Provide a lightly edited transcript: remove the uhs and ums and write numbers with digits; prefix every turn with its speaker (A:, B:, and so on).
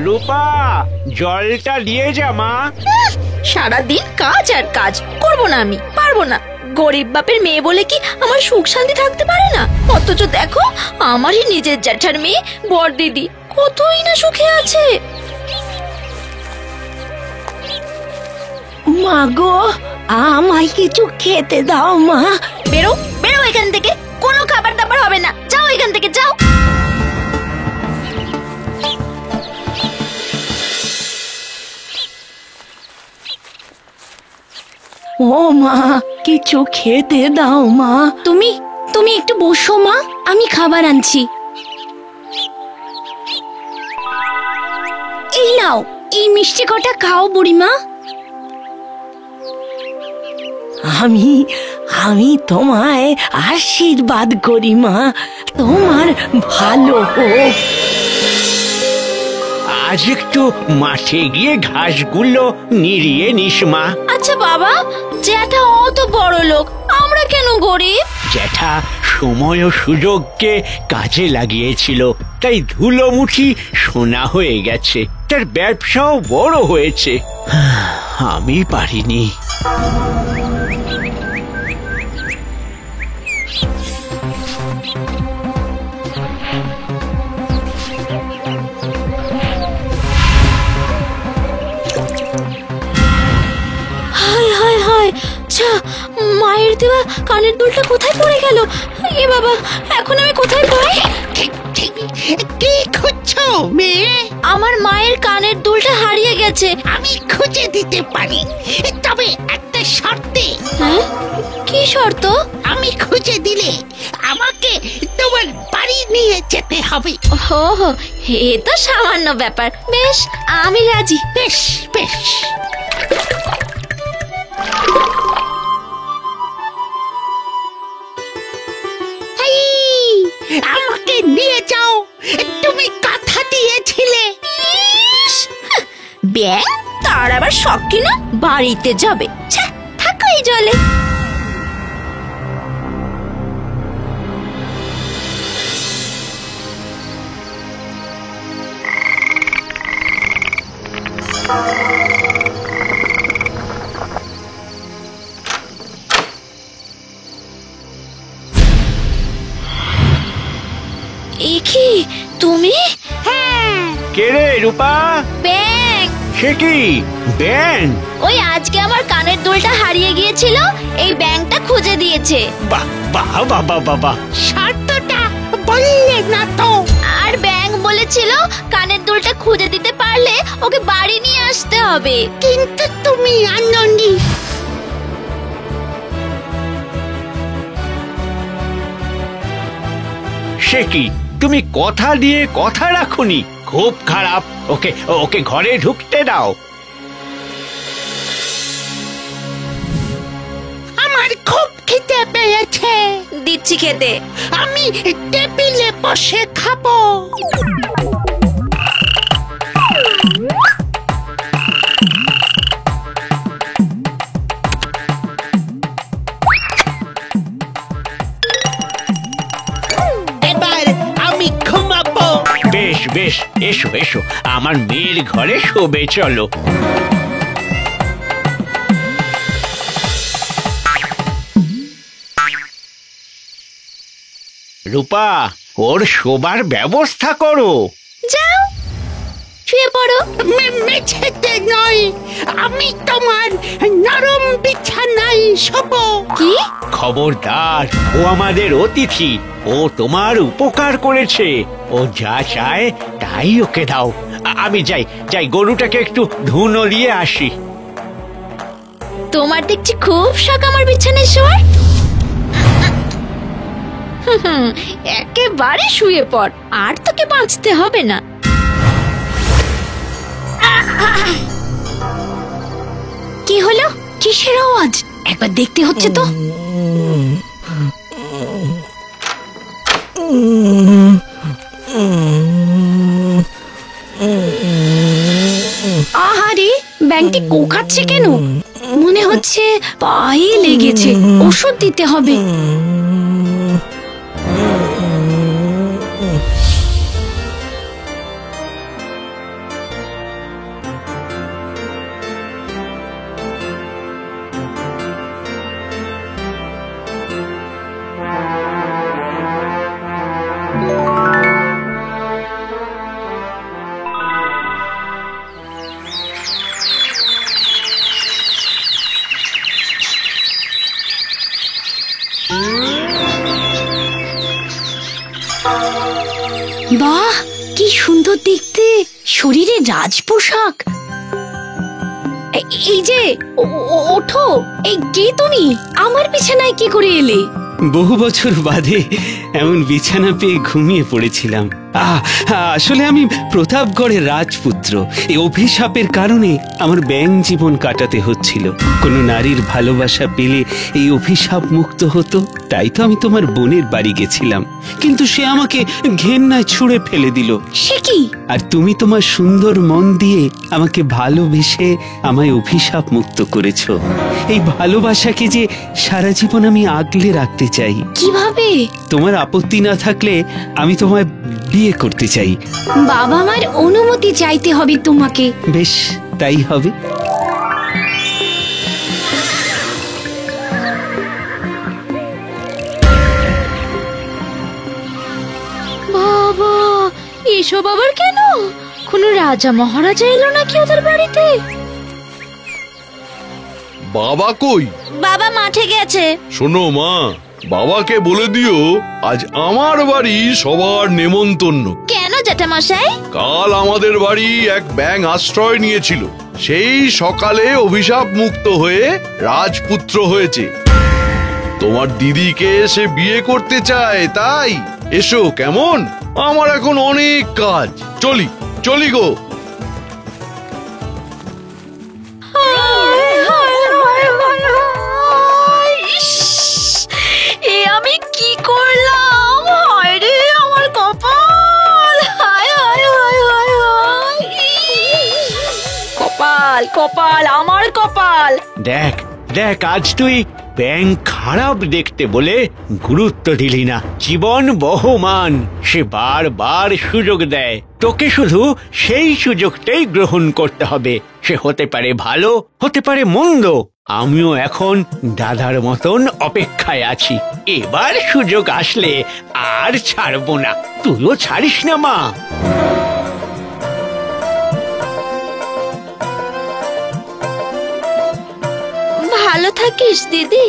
A: রূপা, জলটা দিয়ে যা মা।
B: সারাদিন কাজ আর কাজ, করবো না, আমি পারবো না। গরিব বাপের মেয়ে বলে কি আমার সুখ শান্তি থাকতে পারে না? অথচ দেখো আমারই নিজের জ্যাঠার মেয়ে বড়দিদি কতই না সুখে আছে।
C: মা গো, আমায় কিছু খেতে দাও মা।
B: বেরো বেরো এখান থেকে, কোনো খাবার দাবার হবে না, যাও এখান থেকে যাও।
C: ও মা, কিছু খেতে দাও মা।
D: তুমি তুমি একটু বসো মা, আমি খাবার আনছি। এই নাও, এই মিষ্টি কটা খাও বুড়িমা।
C: আমি আমি তোমায় আশীর্বাদ করি মা, তোমার ভালো হোক।
A: আজ একটু মাঠে গিয়ে ঘাসগুলো নিড়িয়ে নিস মা।
B: আচ্ছা বাবা, জ্যাঠা অত বড় লোক, আমরা কেন গরিব?
A: জ্যাঠা সময় ও সুযোগকে কাজে লাগিয়েছিল, তাই ধুলো মুঠি সোনা হয়ে গেছে, তার ব্যবসাও বড় হয়েছে। আমি পারিনি।
B: হায় হায় হায়, আচ্ছা মায়ের দেওয়া কানের দুলটা কোথায় পড়ে গেল? এ বাবা, এখন আমি কোথায় পাই?
E: কি খুঁজছো মেয়ে?
B: আমার মায়ের কানের দুলটা হারিয়ে গেছে।
E: আমি খুঁজে দিতে পারি, তবে একটা শর্তে।
B: হ্যাঁ, কি শর্ত?
E: আমি খুঁজে দিলে আমাকে তোমার বাড়ি নিয়ে যেতে হবে।
B: হো হো, এ তো সামান্য ব্যাপার। বেশ, আমি রাজি।
E: বেশ বেশ। আমাকে নিয়ে যাও, তুমি কথা দিয়েছিলে।
B: ব্যাং, তার আবার শখ কিনা বাড়িতে যাবে। থাকো এই জলে। এ কি তুমি?
A: কে রে রূপা?
B: ব্যাং।
A: সে কি ব্যাং?
B: ওই আজকে আমার কানের দুলটা হারিয়ে গিয়েছিল, এই ব্যাংটা খুঁজে দিয়েছে।
A: বাহ বাহ বাবা বাবা।
E: শর্তটা বললে না তো।
B: আর ব্যাং বলেছিল কানের দুলটা খুঁজে দিতে পারলে ওকে বাড়ি নিয়ে আসতে হবে।
E: কিন্তু তুমি আননি।
A: সে কি, তুমি কথা দিয়ে কথা রাখোনি? খুব খারাপ। ওকে ওকে ঘরে ঢুকতে দাও।
E: আমার খুব খিদে পেয়েছে।
B: দিচ্ছি খেতে।
E: আমি টেবিলে বসে খাবো। এবার আমি ঘুমাবো।
A: বেশ বেশ, এসো এসো, আমার মেয়ের ঘরে শোবে চলো। রূপা, ওর শোবার ব্যবস্থা করো।
B: যাও, শুয়ে পড়ো।
E: মেঝেতে নয়, আমি তোমার নরম বিছানায় শোবো।
B: কি?
A: খবরদার, ও আমাদের অতিথি, ও তোমার উপকার করেছে, ও যা চায় তাই ওকে দাও। আমি যাই যাই, গরুটাকে একটু ধুনো দিয়ে আসি।
B: তোমার দেখছি খুব শখ আমার বিছানায় শোয়ার। একেবারে শুয়ে পড়, আর তোকে বাঁচতে হবে না।
D: কি হলো? কিসের আওয়াজ? একবার দেখতে হচ্ছে তো। আহারে, ব্যাংকটি কোকাচ্ছে কেন? মনে হচ্ছে পায়ে লেগেছে, ওষুধ দিতে হবে। বাহ, কি সুন্দর দেখতে, শরীরে রাজ পোশাক। এই যে ওঠো, এই কে তুমি? আমার বিছানায় কি করে এলে?
F: বহু বছর বাদে এমন বিছানা পেয়ে ঘুমিয়ে পড়েছিলাম। আসলে আমি প্রতাপগড়ের রাজপুত্র। এই অভিশাপের কারণে আমার ব্যাঙ জীবন কাটাতে হচ্ছিল। কোনো নারীর ভালোবাসা পেলে এই অভিশাপ মুক্ত হতো, তাই তো আমি তোমার বোনের বাড়ি গেছিলাম, কিন্তু সে আমাকে ঘেন্নায় ছুঁড়ে ফেলে দিল।
D: সে কি?
F: আর তুমি তোমার সুন্দর মন দিয়ে আমাকে ভালোবেসে আমায় অভিশাপ মুক্ত করেছো। এই ভালোবাসাকে যে সারা জীবন আমি আগলে রাখতে চাই।
D: কিভাবে?
F: তোমার আপত্তি না থাকলে আমি তোমায় বিয়ে করতে চাই।
D: বাবা মার অনুমতি চাইতে হবে তোমাকে।
F: বেশ, তাই হবে।
B: বাবা, এসব আবার কেন? কোনো রাজা মহারাজা এলো নাকি ওদের বাড়িতে?
G: বাবা কই?
B: বাবা মাঠে গেছে।
G: শোনো মা, বাবাকে বলে দিও আজ আমার বাড়ি সবার নেমন্তন্ন।
B: কেন জ্যাঠামশাই?
G: কাল আমাদের বাড়ি এক ব্যাঙ আশ্রয় নিয়েছিল, সেই সকালে অভিশাপ মুক্ত হয়ে রাজপুত্র হয়েছে। তোমার দিদিকে সে বিয়ে করতে চায়, তাই এসো কেমন? আমার এখন অনেক কাজ, চলি গো।
B: এ আমি কি করলাম? হায় রে আমার কপাল! হায় হায় হায় হায় হায়! কপাল কপাল আমার কপাল!
A: দেখ দেখ, আজ তুই ব্যাঙ খারাপ দেখতে বলে গুরুত্ব দিলি না। জীবন বহমান, সে বারবার সুযোগ দেয়, তোকে শুধু সেই সুযোগটাই গ্রহণ করতে হবে। সে হতে পারে ভালো, হতে পারে মন্দ। আমিও এখন দাদার মতন অপেক্ষায় আছি। এবার সুযোগ আসলে আর ছাড়বো না। তুইও ছাড়িস না মা।
B: ভালো থাকিস দিদি।